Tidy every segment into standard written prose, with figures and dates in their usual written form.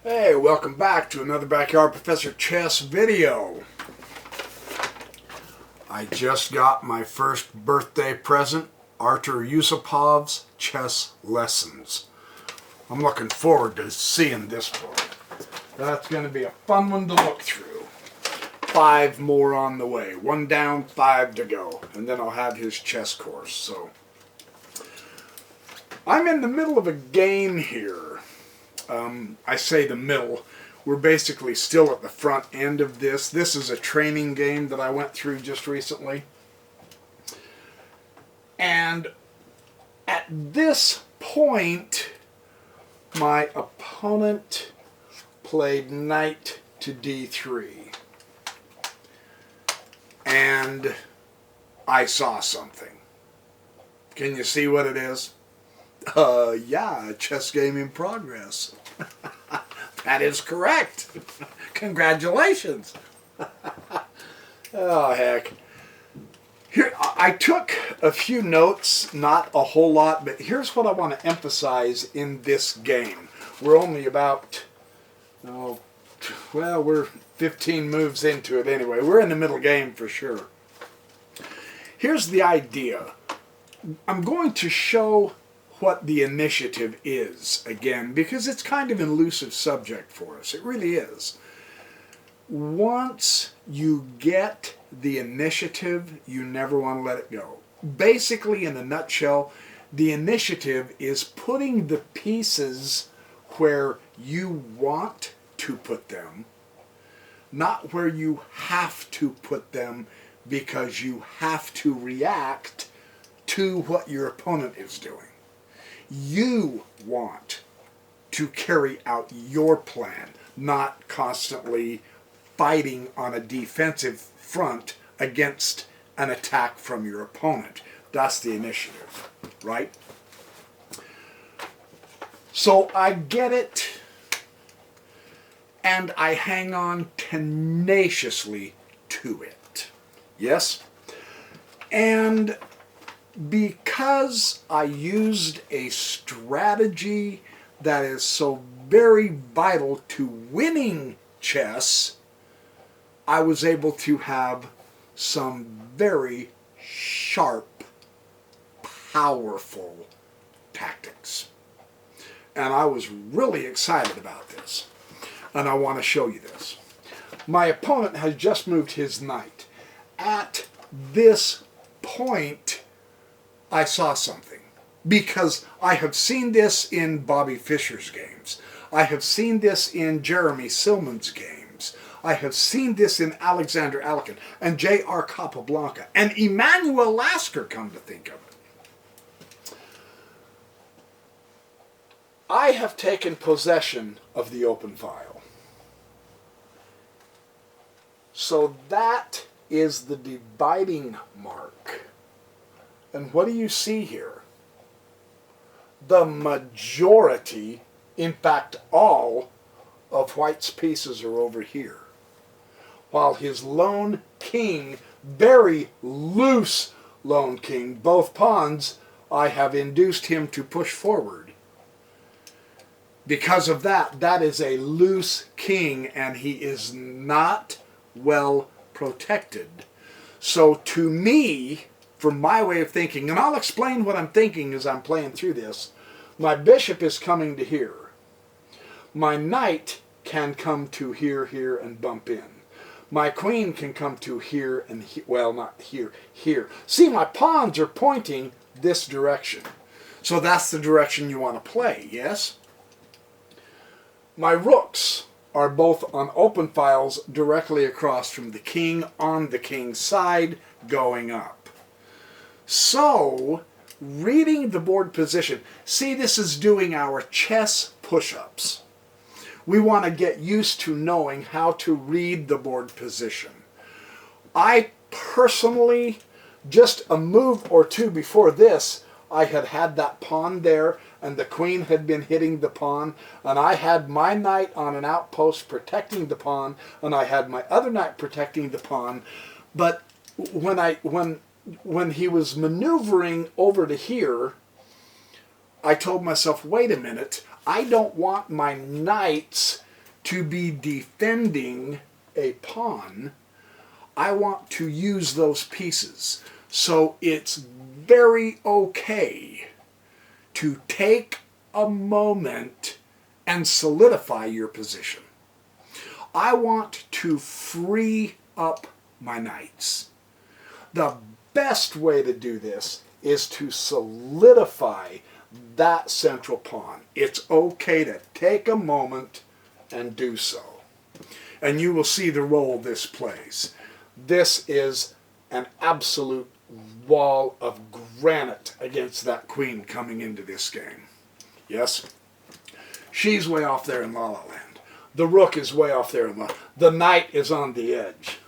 Hey, welcome back to another Backyard Professor Chess video. I just got my first birthday present, Artur Yusupov's Chess Lessons. I'm looking forward to seeing this book. That's going to be a fun one to look through. 5 more on the way. 1 down, 5 to go. And then I'll have his chess course. So I'm in the middle of a game here. I say the middle. We're basically still at the front end of this. This is a training game that I went through just recently. And at this point, my opponent played knight to d3. And I saw something. Can you see what it is? Yeah, a chess game in progress. That is correct. Congratulations. Oh, heck. Here, I took a few notes, not a whole lot, but here's what I want to emphasize in this game. We're only about, we're 15 moves into it anyway. We're in the middle game for sure. Here's the idea. I'm going to show what the initiative is, again, because it's kind of an elusive subject for us. It really is. Once you get the initiative, you never want to let it go. Basically, in a nutshell, the initiative is putting the pieces where you want to put them, not where you have to put them because you have to react to what your opponent is doing. You want to carry out your plan, not constantly fighting on a defensive front against an attack from your opponent. That's the initiative, right? So I get it, and I hang on tenaciously to it. Yes? And because I used a strategy that is so very vital to winning chess, I was able to have some very sharp, powerful tactics. And I was really excited about this. And I want to show you this. My opponent has just moved his knight. At this point, I saw something, because I have seen this in Bobby Fischer's games. I have seen this in Jeremy Silman's games. I have seen this in Alexander Alekin and J.R. Capablanca and Emanuel Lasker, come to think of it. I have taken possession of the open file. So that is the dividing mark. And what do you see here? The majority, in fact all, of White's pieces are over here. While his lone king, very loose lone king, both pawns, I have induced him to push forward. Because of that, that is a loose king, and he is not well protected. So to me, from my way of thinking, and I'll explain what I'm thinking as I'm playing through this, my bishop is coming to here. My knight can come to here, here, and bump in. My queen can come to here and well, not here, here. See, my pawns are pointing this direction. So that's the direction you want to play, yes? My rooks are both on open files directly across from the king on the king's side going up. So, reading the board position, see, this is doing our chess push-ups. We want to get used to knowing how to read the board position. I personally, just a move or two before this, I had had that pawn there, and the queen had been hitting the pawn, and I had my knight on an outpost protecting the pawn, and I had my other knight protecting the pawn. But when he was maneuvering over to here, I told myself, wait a minute, I don't want my knights to be defending a pawn, I want to use those pieces. So it's very okay to take a moment and solidify your position. I want to free up my knights. The best way to do this is to solidify that central pawn. It's okay to take a moment and do so. And you will see the role this plays. This is an absolute wall of granite against that queen coming into this game. Yes? She's way off there in La La Land. The rook is way off there in the knight is on the edge.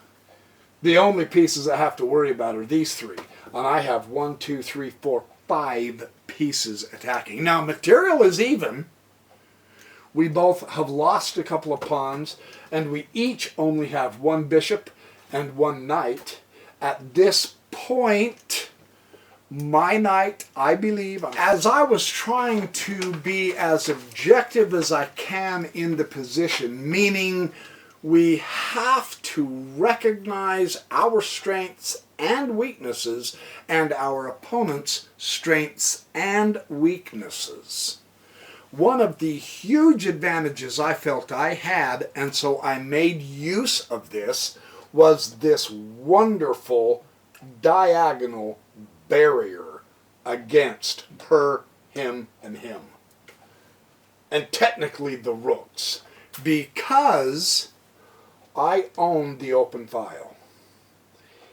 The only pieces I have to worry about are these three. And I have 1, 2, 3, 4, 5 pieces attacking. Now, material is even. We both have lost a couple of pawns, and we each only have 1 bishop and 1 knight. At this point, my knight, I believe, as I was trying to be as objective as I can in the position, meaning we have to recognize our strengths and weaknesses and our opponent's strengths and weaknesses. One of the huge advantages I felt I had, and so I made use of this, was this wonderful diagonal barrier against her, him, and him. And technically the rooks, because I own the open file.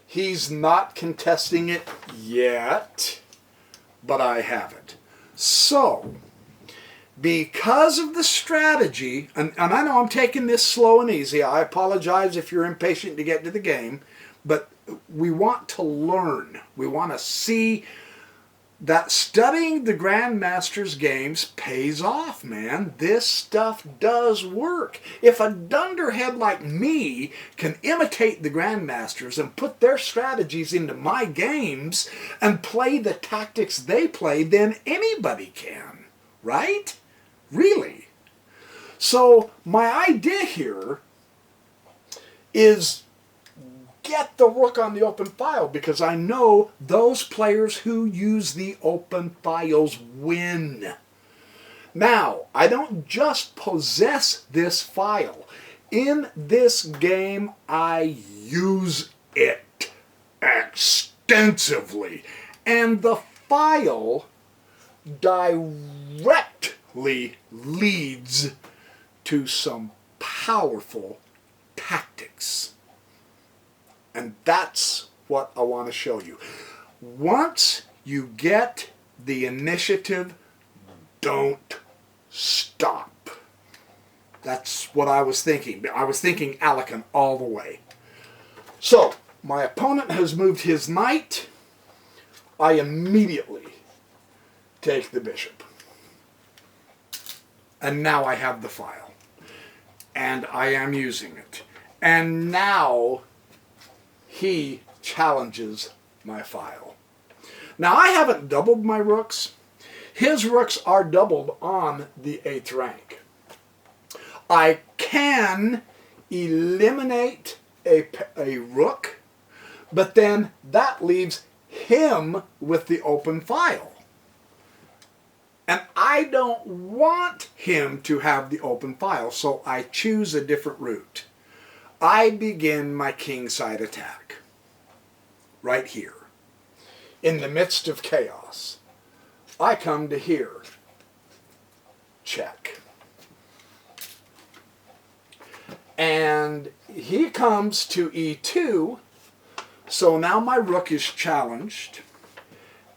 He's not contesting it yet, but I have it. So, because of the strategy, and I know I'm taking this slow and easy, I apologize if you're impatient to get to the game, but we want to learn. We want to see that studying the Grandmaster's games pays off, man. This stuff does work. If a dunderhead like me can imitate the Grandmasters and put their strategies into my games and play the tactics they play, then anybody can, right? Really. So my idea here is get the rook on the open file, because I know those players who use the open files win. Now, I don't just possess this file. In this game, I use it extensively. And the file directly leads to some powerful tactics. And that's what I want to show you. Once you get the initiative, don't stop. That's what I was thinking. I was thinking Alekan all the way. So, my opponent has moved his knight. I immediately take the bishop. And now I have the file. And I am using it. And now he challenges my file. Now, I haven't doubled my rooks. His rooks are doubled on the 8th rank. I can eliminate a rook, but then that leaves him with the open file. And I don't want him to have the open file, so I choose a different route. I begin my kingside attack right here. In the midst of chaos, I come to here. Check. And he comes to e2, so now my rook is challenged.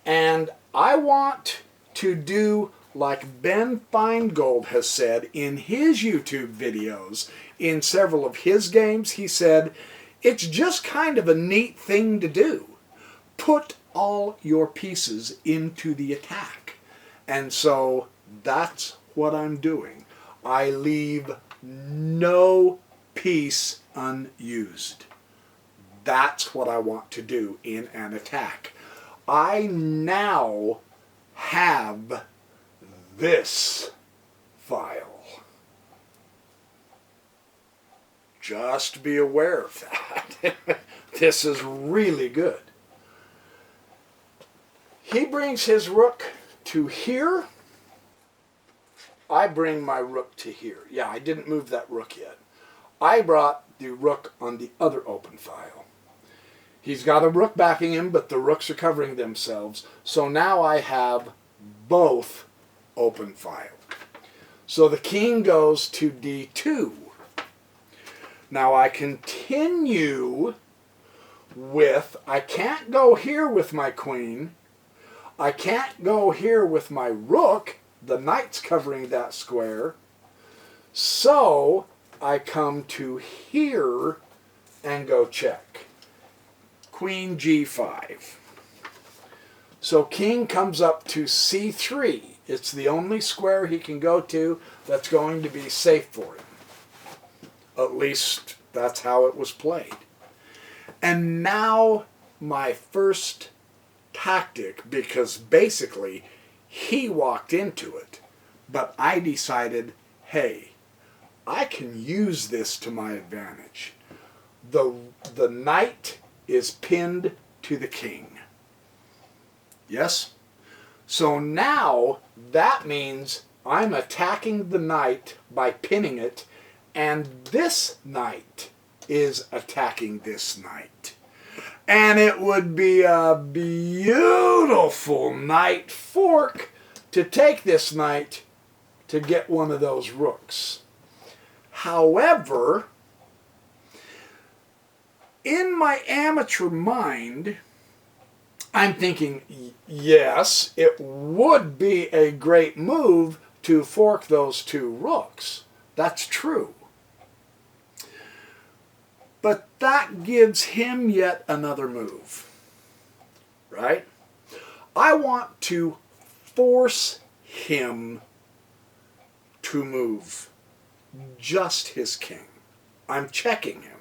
And I want to do like Ben Feingold has said in his YouTube videos. In several of his games, he said, it's just kind of a neat thing to do. Put all your pieces into the attack. And so that's what I'm doing. I leave no piece unused. That's what I want to do in an attack. I now have this file. Just be aware of that. This is really good. He brings his rook to here. I bring my rook to here. Yeah, I didn't move that rook yet. I brought the rook on the other open file. He's got a rook backing him, but the rooks are covering themselves. So now I have both open file. So the king goes to d2. Now I continue with, I can't go here with my queen. I can't go here with my rook. The knight's covering that square. So I come to here and go check. Queen g5. So king comes up to c3. It's the only square he can go to that's going to be safe for him. At least that's how it was played. And now my first tactic, because basically he walked into it, but I decided, hey, I can use this to my advantage. The knight is pinned to the king. Yes? So now that means I'm attacking the knight by pinning it, and this knight is attacking this knight. And it would be a beautiful knight fork to take this knight to get one of those rooks. However, in my amateur mind, I'm thinking, yes, it would be a great move to fork those two rooks. That's true. But that gives him yet another move, right? I want to force him to move just his king. I'm checking him.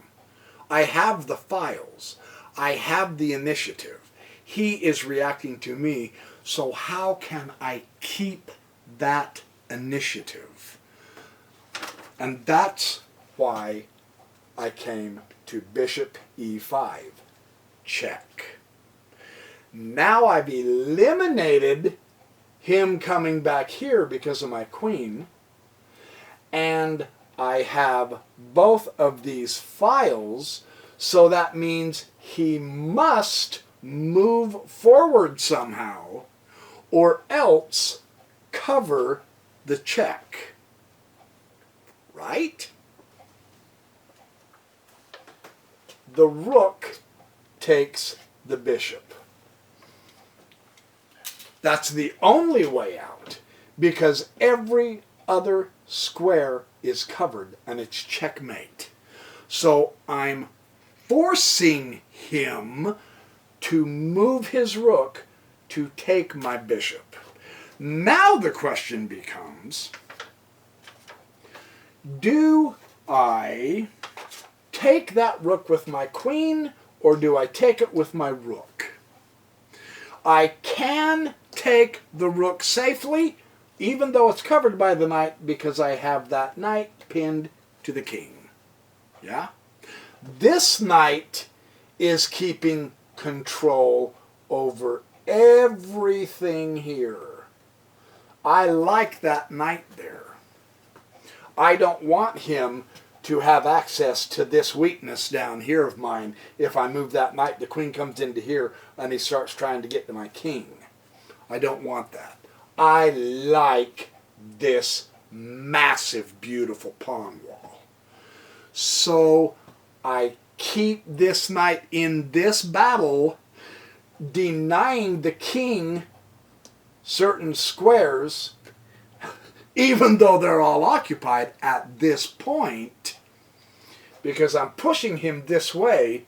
I have the files. I have the initiative. He is reacting to me, so how can I keep that initiative? And that's why I came to bishop e5, check. Now I've eliminated him coming back here because of my queen, and I have both of these files, so that means he must move forward somehow, or else cover the check. Right? The rook takes the bishop. That's the only way out, because every other square is covered and it's checkmate. So I'm forcing him to move his rook to take my bishop. Now the question becomes, do I take that rook with my queen, or do I take it with my rook? I can take the rook safely, even though it's covered by the knight, because I have that knight pinned to the king. Yeah? This knight is keeping control over everything here. I like that knight there. I don't want him to have access to this weakness down here of mine. If I move that knight, the queen comes into here and he starts trying to get to my king. I don't want that. I like this massive, beautiful pawn wall. So I keep this knight in this battle, denying the king certain squares, even though they're all occupied at this point, because I'm pushing him this way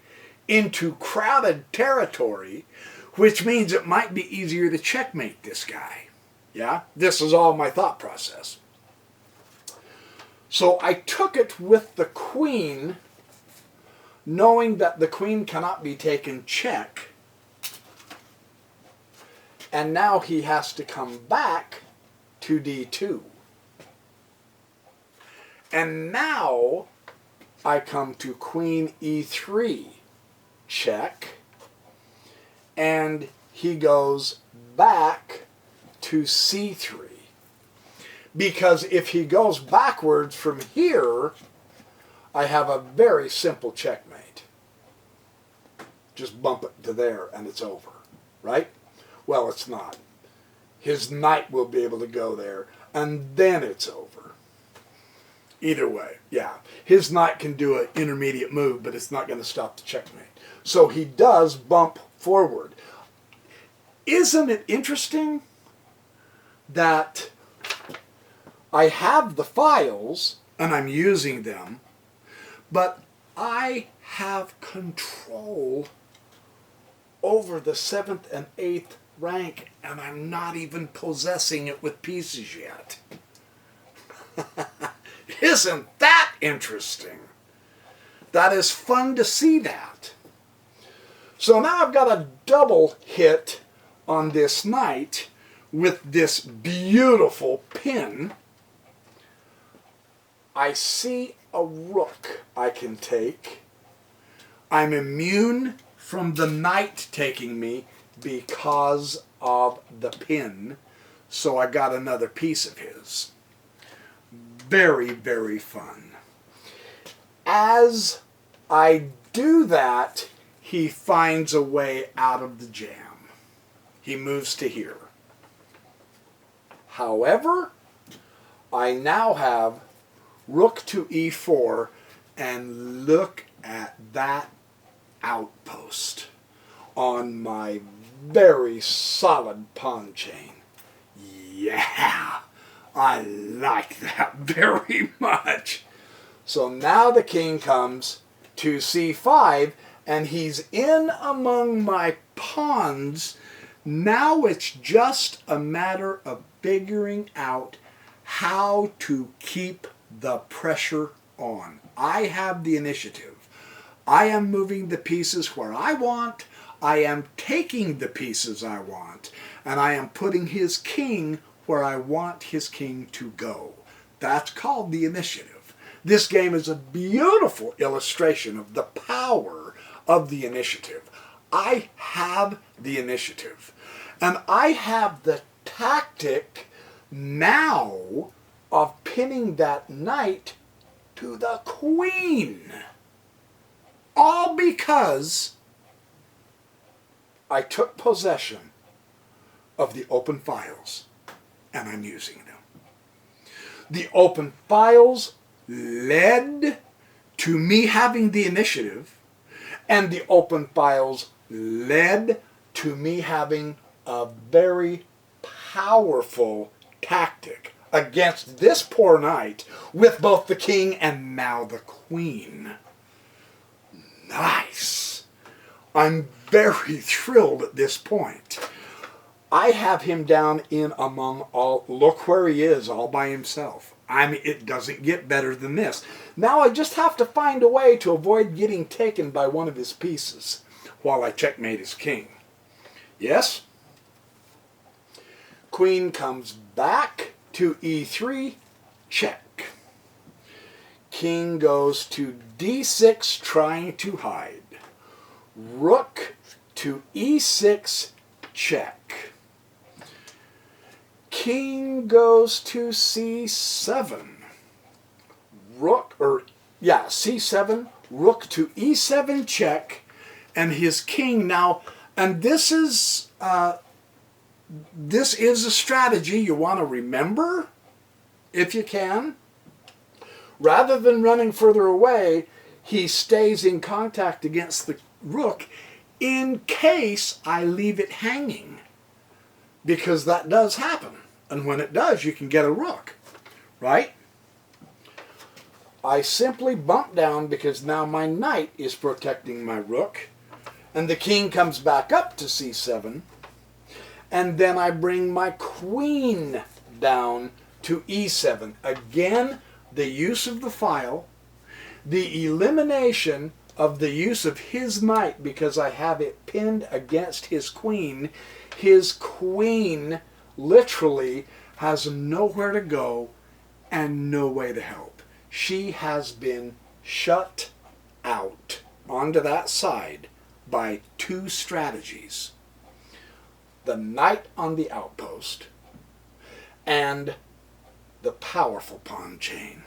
into crowded territory, which means it might be easier to checkmate this guy. Yeah? This is all my thought process. So I took it with the queen, knowing that the queen cannot be taken check, and now he has to come back to d2. And now I come to queen e3, check, and he goes back to c3. Because if he goes backwards from here, I have a very simple checkmate. Just bump it to there and it's over, right? Well, it's not. His knight will be able to go there, and then it's over. Either way, yeah. His knight can do an intermediate move, but it's not going to stop the checkmate. So he does bump forward. Isn't it interesting that I have the files, and I'm using them, but I have control over the 7th and 8th rank, and I'm not even possessing it with pieces yet. Isn't that interesting? That is fun to see that. So now I've got a double hit on this knight with this beautiful pin. I see a rook I can take. I'm immune from the knight taking me because of the pin, so I got another piece of his. Very, very fun. As I do that, he finds a way out of the jam. He moves to here. However, I now have rook to e4, and look at that outpost on my very solid pawn chain. Yeah, I like that very much. So now the king comes to c5, and he's in among my pawns. Now it's just a matter of figuring out how to keep the pressure on. I have the initiative. I am moving the pieces where I want. I am taking the pieces I want. And I am putting his king where I want his king to go. That's called the initiative. This game is a beautiful illustration of the power of the initiative. I have the initiative. And I have the tactic now of pinning that knight to the queen. All because I took possession of the open files, and I'm using them. The open files led to me having the initiative, and the open files led to me having a very powerful tactic against this poor knight with both the king and now the queen. Nice. I'm very thrilled at this point. I have him down in among all. Look where he is all by himself. I mean, it doesn't get better than this. Now I just have to find a way to avoid getting taken by one of his pieces while I checkmate his king. Yes? Queen comes back to e3, check. King goes to d6, trying to hide. Rook to e6, check. King goes to c7. C7, rook to e7, check, and his king now, and this is a strategy you want to remember, if you can. Rather than running further away, he stays in contact against the rook in case I leave it hanging. Because that does happen. And when it does, you can get a rook. Right? I simply bump down because now my knight is protecting my rook. And the king comes back up to c7. And then I bring my queen down to e7. Again, the use of the file, the elimination of the use of his knight because I have it pinned against his queen. His queen literally has nowhere to go and no way to help. She has been shut out onto that side by two strategies. The knight on the outpost and the powerful pawn chain.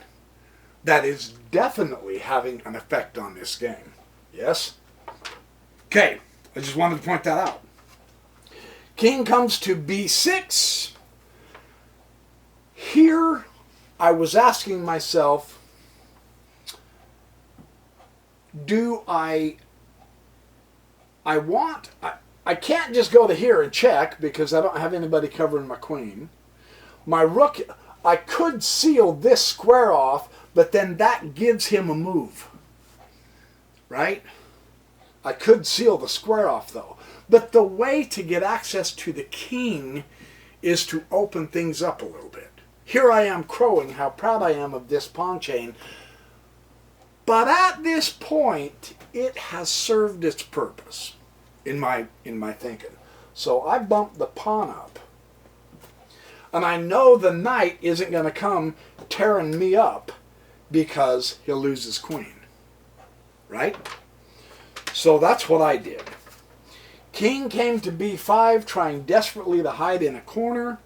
That is definitely having an effect on this game. Yes? Okay, I just wanted to point that out. King comes to b6. Here, I was asking myself, do I can't just go to here and check because I don't have anybody covering my queen. My rook, I could seal this square off, but then that gives him a move. Right? I could seal the square off though. But the way to get access to the king is to open things up a little bit. Here I am crowing how proud I am of this pawn chain. But at this point, it has served its purpose in my thinking. So I bumped the pawn up. And I know the knight isn't going to come tearing me up because he'll lose his queen. Right? So that's what I did. King came to b5, trying desperately to hide in a corner.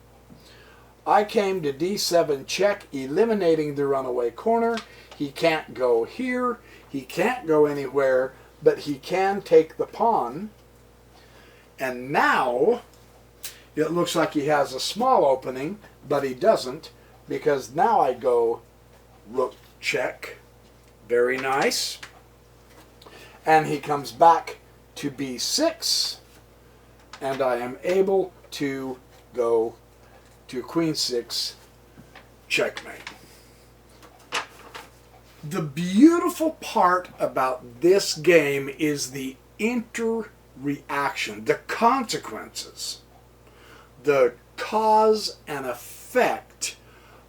I came to d7 check, eliminating the runaway corner. He can't go here. He can't go anywhere, but he can take the pawn. And now it looks like he has a small opening, but he doesn't, because now I go rook check. Very nice. And he comes back to b6, and I am able to go to queen 6, checkmate. The beautiful part about this game is the interreaction, the consequences, the cause and effect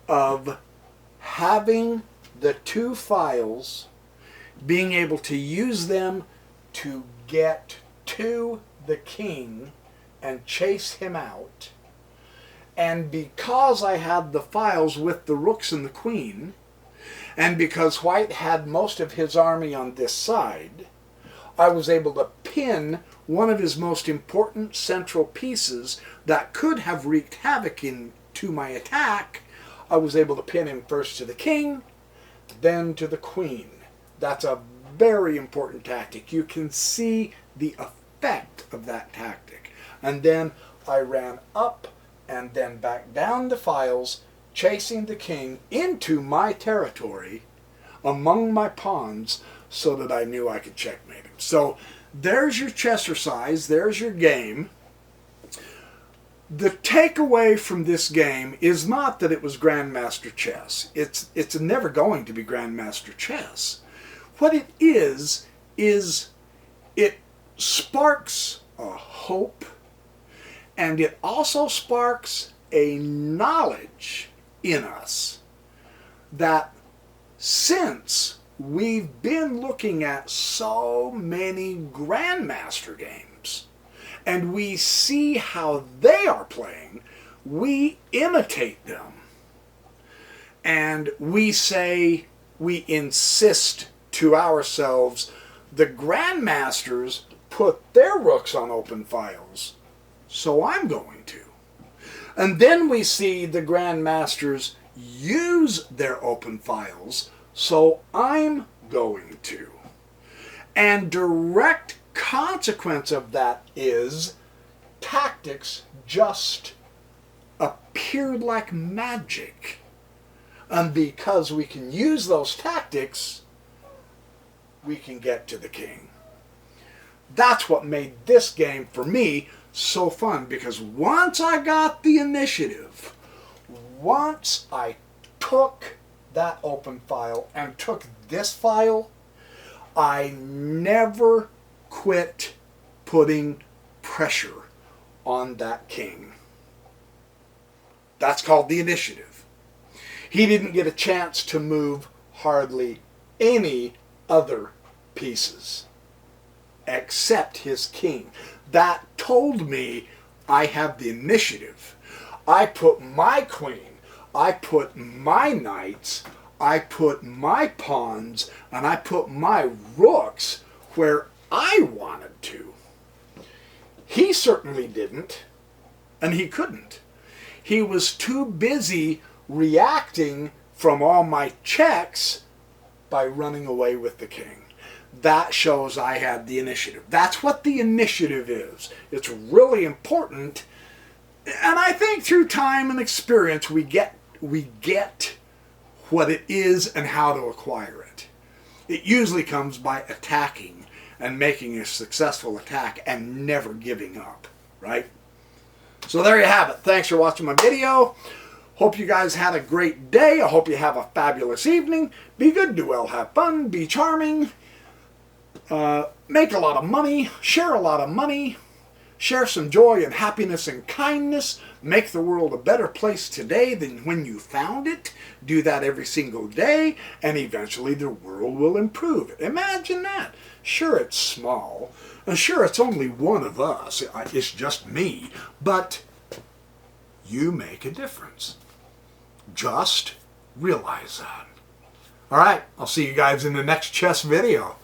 of having the two files, being able to use them to get to the king and chase him out. And because I had the files with the rooks and the queen, and because white had most of his army on this side, I was able to pin one of his most important central pieces that could have wreaked havoc into my attack. I was able to pin him first to the king, then to the queen. That's a very important tactic. You can see the effect of that tactic. And then I ran up and then back down the files, chasing the king into my territory among my pawns so that I knew I could checkmate him. So there's your chessercise, there's your game. The takeaway from this game is not that it was Grandmaster chess. It's never going to be Grandmaster chess. What it is it sparks a hope, and it also sparks a knowledge in us that since we've been looking at so many Grandmaster games and we see how they are playing, we imitate them. And we say, we insist to ourselves, the Grandmasters put their rooks on open files, so I'm going to. And then we see the Grandmasters use their open files, so I'm going to. And direct consequence of that is tactics just appeared like magic. And because we can use those tactics, we can get to the king. That's what made this game, for me, so fun, because once I got the initiative, once I took that open file and took this file, I never quit putting pressure on that king. That's called the initiative. He didn't get a chance to move hardly any other pieces except his king. That told me I have the initiative. I put my queen, I put my knights, I put my pawns and I put my rooks where I wanted to. He certainly didn't, and he couldn't. He was too busy reacting from all my checks by running away with the king. That shows I had the initiative. That's what the initiative is. It's really important, and I think through time and experience we get what it is and how to acquire it. It usually comes by attacking and making a successful attack and never giving up, right? So there you have it. Thanks for watching my video. Hope you guys had a great day. I hope you have a fabulous evening. Be good, do well, have fun, be charming, make a lot of money, share a lot of money, share some joy and happiness and kindness. Make the world a better place today than when you found it. Do that every single day, and eventually the world will improve. Imagine that. Sure, it's small, and sure, it's only one of us. It's just me, but you make a difference. Just realize that. All right, I'll see you guys in the next chess video.